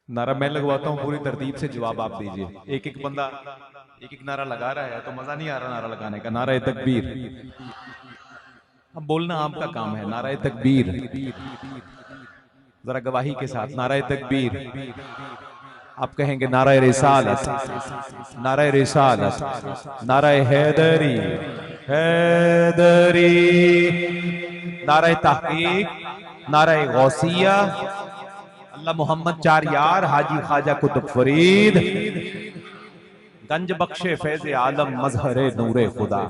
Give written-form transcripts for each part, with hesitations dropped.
नारा मैं लगवाता हूँ, पूरी तरतीब से जवाब आप दीजिए। एक एक बंदा एक एक नारा लगा रहा है तो मजा नहीं आ रहा नारा लगाने का। नारा तकबीर, अब बोलना आपका काम है। नारा तकबीर, जरा गवाही के साथ नारा तकबीर। आप कहेंगे नारा रिसालत, नारा रिसालत, नारा हैदरी, हैदरी, नारा तहकीक, नारा गौसिया, अल्लाह मोहम्मद चार यार, हाजी ख्वाजा कुतुब फरीद, गंज बख्शे फैज आलम मजहरे नूरे खुदा,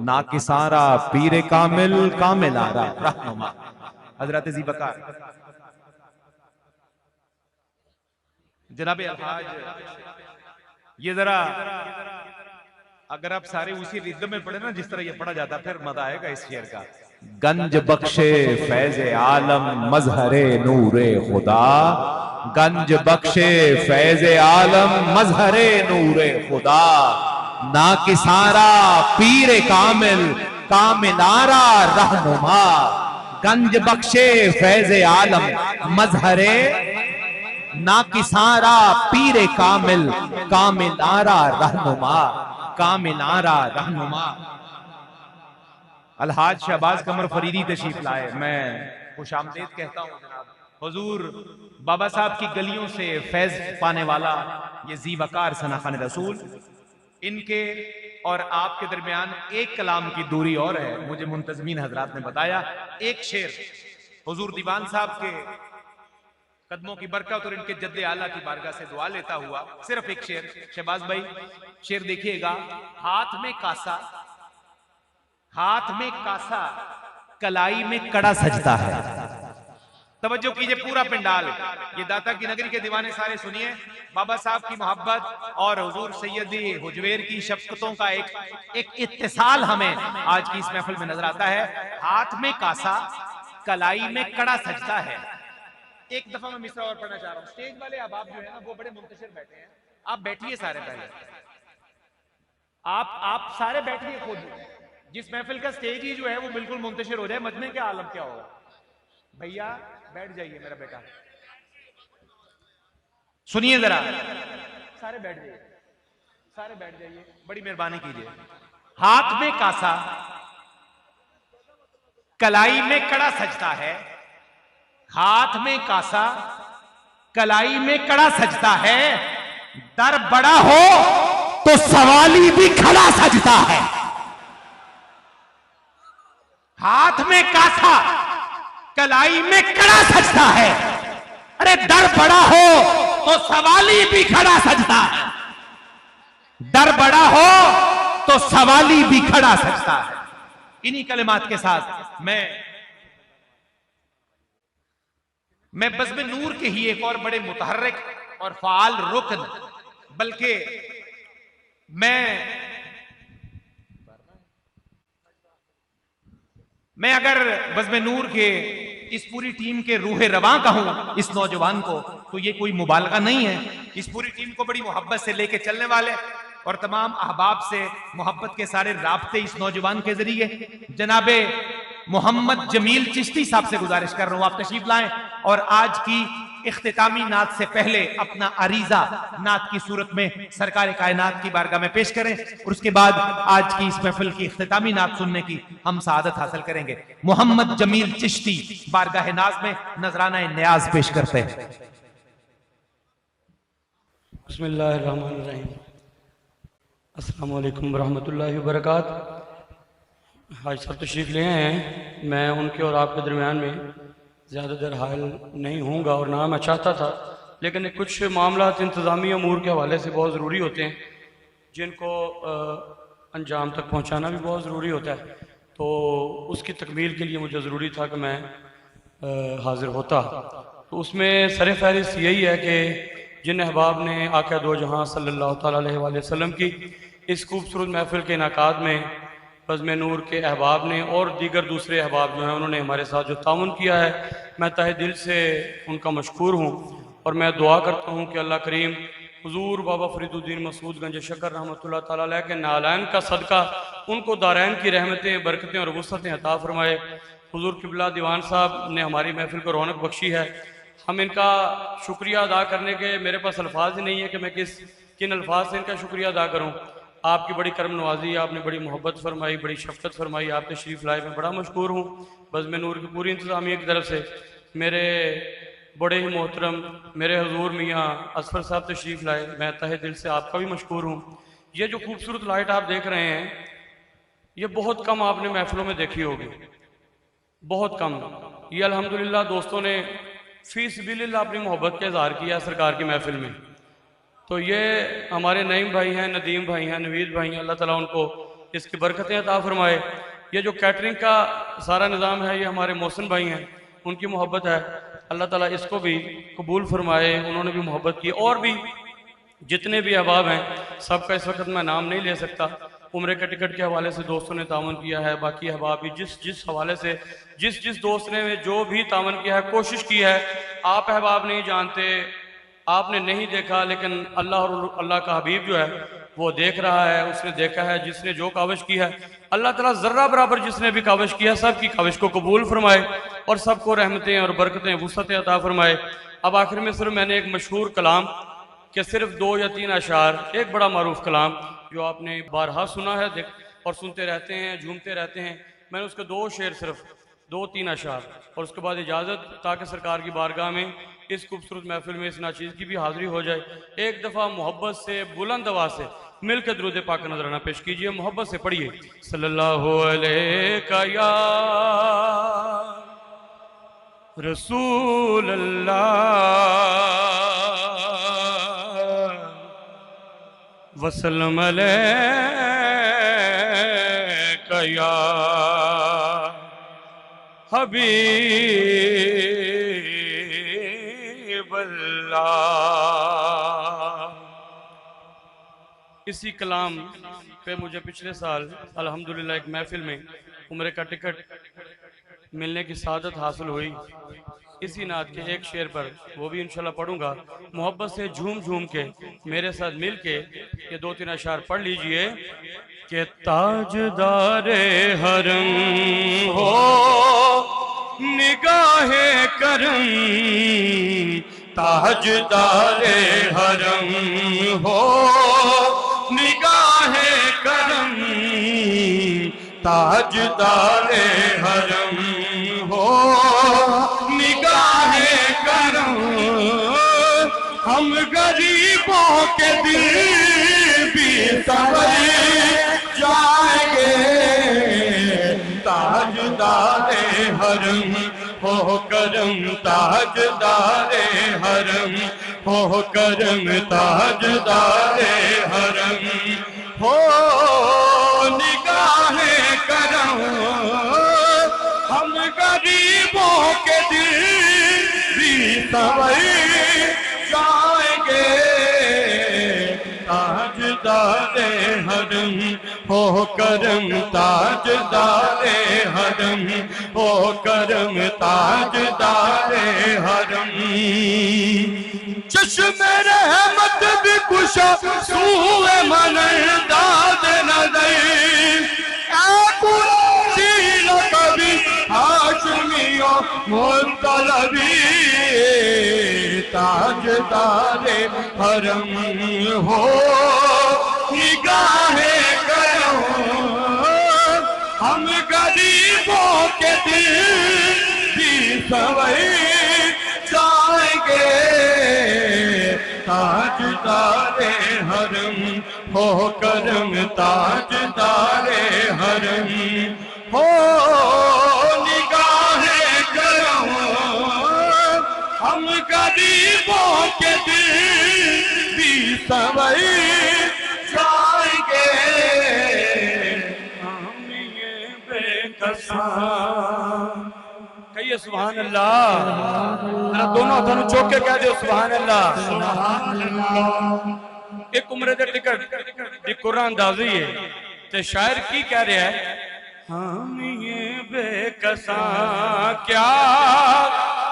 ना किसारा पीरे कामिल कामिल आरा रहनुमा। हजरत ज़ीबकार जनाबे अलहाज, ये जरा अगर आप सारे उसी रिद्म में पढ़े ना जिस तरह ये पढ़ा जाता फिर मजा आएगा इस शेर का। गंज बख्शे फैज आलम मजहरे नूरे खुदा, गंज बख्शे फैज आलम मजहरे नूरे खुदा, ना किसारा पीर कामिल कामिलारा रहनुमा। गंज बख्शे फैज आलम मजहरे, ना किसारा पीर कामिल कामिलारा रहनुमा, कामिलारा रहनुमा। अलहाज शहबाज कमर फरीदी तशरीफ लाए, मैं खुशामदीद कहता हूँ जनाब। हुजूर बाबा साहब की गलियों से फैज पाने वाला ये ज़ीवकार सनाखान रसूल, इनके और आपके दरमियान एक कलाम की दूरी और है। मुझे मुंतजमीन हजरात ने बताया एक शेर हुजूर दीवान साहब के कदमों की बरकत और इनके जद्दे आला की बारगाह से दुआ लेता हुआ सिर्फ एक शेर। शहबाज भाई शेर देखिएगा। हाथ में कासा, हाथ में कासा, कलाई में कड़ा सजता है। तवज्जो कीजिए पूरा पिंडाल, ये दाता की नगरी के दीवाने सारे सुनिए। बाबा साहब की मोहब्बत और हुजूर सैयदी हुजवेर की शफ़क़तों का एक इत्तिसाल हमें आज की इस महफिल में नजर आता है। हाथ में कासा, कलाई में कड़ा सजता है। एक दफा मैं मिसरा और पढ़ना चाह रहा हूं। स्टेज वाले अहबाब जो है ना वो बड़े मुंतशिर बैठे हैं, आप बैठिए सारे, पहले आप सारे बैठिए। खुद जिस महफिल का स्टेज ही जो है वो बिल्कुल मुंतशिर हो जाए, मजमे के आलम क्या होगा। भैया बैठ जाइए, मेरा बेटा सुनिए जरा, सारे बैठ जाइए, सारे बैठ जाइए, बड़ी मेहरबानी कीजिए। हाथ में कासा, कलाई में कड़ा सजता है। हाथ में कासा, कलाई में कड़ा सजता है। दर बड़ा हो तो सवाली भी खड़ा सजता है। हाथ में कासा, कलाई में कड़ा सजता है। अरे दर बड़ा हो तो सवाली भी खड़ा सजता है। दर बड़ा हो तो सवाली भी खड़ा सजता है। इन्हीं कलिमात के साथ मैं बज़्म नूर के ही एक और बड़े मुतहर्रिक और फ़ाल रुकन, बल्कि मैं अगर बज़्म नूर के इस पूरी टीम के रूहे रवां कहूं इस नौजवान को, तो ये कोई मुबालगा नहीं है। इस पूरी टीम को बड़ी मोहब्बत से लेके चलने वाले और तमाम अहबाब से मोहब्बत के सारे राब्ते इस नौजवान के जरिए जनाबे मोहम्मद जमील चिश्ती साहब से गुजारिश कर रहा हूं, आप तशरीफ लाएं और आज की इख्तितामी नात से पहले अपना अरीजा नात की सूरत में सरकार कायनात की बारगाह में पेश करें और उसके बाद आज की इस महफिल की इख्तितामी नात सुनने की हम सआदत हासिल करेंगे। मोहम्मद जमील चिश्ती बारगाह नाज में नजराना न्याज पेश करते हैं। बिस्मिल्लाहिर्रहमानिर्रहीम। अस्सलामु अलैकुम रहमतुल्लाहि व बरकातहू। हाज साहब तशरीफ़ ले आए हैं, मैं उनके और आपके दरमियान में ज़्यादा देर हायल नहीं हूँगा और ना मैं चाहता था, लेकिन कुछ मामला इंतज़ामी अमूर के हवाले से बहुत ज़रूरी होते हैं जिनको अंजाम तक पहुँचाना भी बहुत ज़रूरी होता है। तो उसकी तकमील के लिए मुझे ज़रूरी था कि मैं हाज़िर होता। तो उसमें सर फहरिस्त यही है कि जिन अहबाब ने आका दो जहाँ सल्लल्लाहु अलैहि वसल्लम की इस खूबसूरत महफिल के इनाकाद में बज़्म नूर के अहबाब ने और दीगर दूसरे अहबाब जो हैं उन्होंने हमारे साथ जो ताउन किया है, मैं तहे दिल से उनका मशकूर हूँ। और मैं दुआ करता हूँ कि अल्लाह करीम हुजूर बाबा फरीदुद्दीन मसूद गंज शकर रहमतुल्लाह ताला अलैह के नालैन का सदका उनको दारैन की रहमतें, बरकतें और वुसअतें अता फरमाए। हुजूर किबला दीवान साहब ने हमारी महफिल को रौनक बख्शी है। हम इनका शुक्रिया अदा करने के मेरे पास अल्फाज ही नहीं है कि मैं किन अल्फाज से इनका शुक्रिया अदा करूं। आपकी बड़ी करम नवाजी, आपने बड़ी मोहब्बत फरमाई, बड़ी शफकत फरमाई, आप तशरीफ़ लाए, मैं बड़ा मशकूर हूँ। बज़्म नूर की पूरी इंतज़ामिया की तरफ से मेरे बड़े ही मोहतरम मेरे हुजूर मियाँ असफर साहब तशरीफ़ लाए, मैं तहे दिल से आपका भी मशकूर हूँ। ये जो खूबसूरत लाइट आप देख रहे हैं, ये बहुत कम आपने महफिलों में देखी होगी, बहुत कम। ये अल्हम्दुलिल्लाह दोस्तों ने फी सबिलिल्लाह अपनी मोहब्बत का इजहार किया सरकार की महफिल में। तो ये हमारे नईम भाई हैं, नदीम भाई हैं, नवीद भाई हैं, अल्लाह ताला उनको इसकी बरकतें अता फरमाए। ये जो कैटरिंग का सारा निज़ाम है, ये हमारे मोहसिन भाई हैं, उनकी मोहब्बत है, अल्लाह ताला इसको भी कबूल फरमाए। उन्होंने भी मोहब्बत की। और भी जितने भी अहबाब हैं, सबका इस वक्त मैं नाम नहीं ले सकता। उम्र के टिकट के हवाले से दोस्तों ने तावन किया है, बाकी अहबाब भी जिस हवाले से जिस दोस्त ने जो भी तावन किया है, कोशिश की है। आप अहबाब नहीं जानते, आपने नहीं देखा, लेकिन अल्लाह और अल्लाह का हबीब जो है वो देख रहा है, उसने देखा है। जिसने जो काविश की है, अल्लाह ताला ज़र्रा बराबर जिसने भी काविश किया, सब की काविश को कबूल फरमाए और सबको रहमतें और बरकतें वुसअतें अता फरमाए। अब आखिर में सिर्फ मैंने एक मशहूर कलाम के सिर्फ 2 या 3 अशार, एक बड़ा मारूफ कलाम जो आपने बारहा सुना है और सुनते रहते हैं, झूमते रहते हैं, मैंने उसके 2 शेर सिर्फ 2-3 अशार, और उसके बाद इजाज़त, ताकि सरकार की बारगाह में इस खूबसूरत महफिल में इस नाचीज़ की भी हाज़िरी हो जाए। एक दफ़ा मोहब्बत से बुलंद आवाज़ से मिल के दुरूद पाक नजराना पेश कीजिए, मोहब्बत से पढ़िए। सल्लल्लाहु अलैहि या रसूल अल्लाह वसल्लम अलैका या हबीब अल्लाह। इसी कलाम पे मुझे पिछले साल अल्हम्दुलिल्लाह एक महफिल में उम्र का टिकट मिलने की सादत हासिल हुई। इसी नात के एक शेर पर, वो भी इंशाल्लाह पढ़ूंगा। मोहब्बत से झूम झूम के मेरे साथ मिल के ये 2-3 अशार पढ़ लीजिए कि ताजदारे हरम हो निगाहे करम, ताजदारे हरम हो निगाहे करम, ताजदारे हरम हो निगाहे करम, हम गरीबों के दिल भी संवर जाएंगे, ताजदारे हरम हो करम, ताजदारे हरम हो करम, ताजदारे हरम हो निगाहे करम, हम गरीबों के दिल भी संवर जाएंगे, ताजदारे हरम हो करम, ताजदारे हरम हो करम, ताजदारे हरम। चश्मे रहमत भी कुशा सूए मन दाद नजर, कभी हाशमियों मुतलबी, ताजदारे हरम हो निगाहे करम, हम गरीबों के दिल भी संवर जाएंगे, ताजदारे हरम हो करम, ताजदारे हरम हो निगाहे करम, हम गरीबों के दिल भी संवर जाएंगे, हम ये बेकसा। कहिए सुभान अल्लाह, दोनों हाथों चौक के कह दो सुभान अल्लाह। एक उम्र दे टिकट दी कुरान अंदाजी है ते शायर की कह रहा है, हम ये बेकसा क्या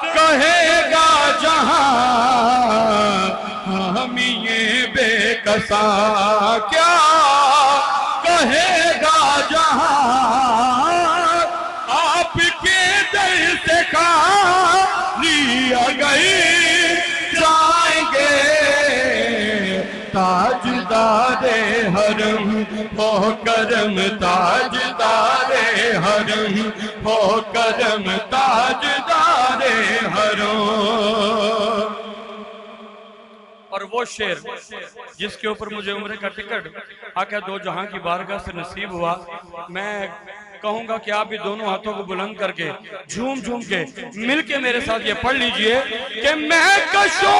कहेगा जहां, हम ये बेकसा क्या कहेगा जहां, आपके दर से खाली आ गई ताजदारे हरम हो करम ताजदारे हरम हो करम ताजदारे हरम। और वो शेर जिसके ऊपर मुझे उम्र का टिकट आका दो जहां की बारगाह से नसीब हुआ, मैं कहूंगा कि आप भी दोनों हाथों को बुलंद करके झूम झूम के मिल के मेरे साथ ये पढ़ लीजिए कि मैं कशो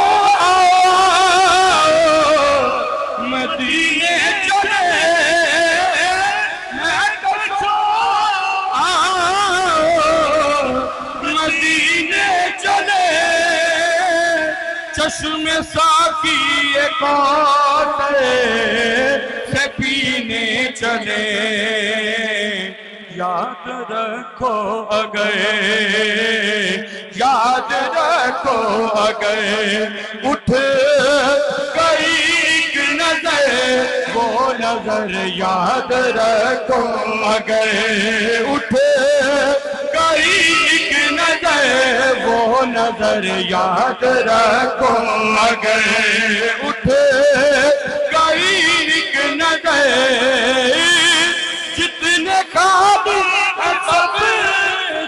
मदीने चले, मैं कशो मदीने चले, चश्मे साकी कोटे से पीने चले। याद रखो अगर, याद रखो अगर उठ गई एक नजर वो नजर, याद रखो अगर उठ गई एक नजर वो नजर, याद रखो अगर उठ गई एक नजर। जितने ख्वाब सब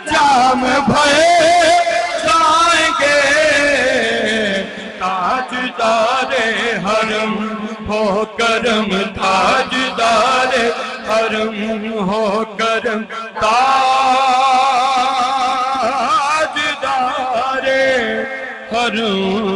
जाम भरे जाएंगे, ताजदारे हरम हो करम ताजदारे हरम हो करम ताजदारे हरम।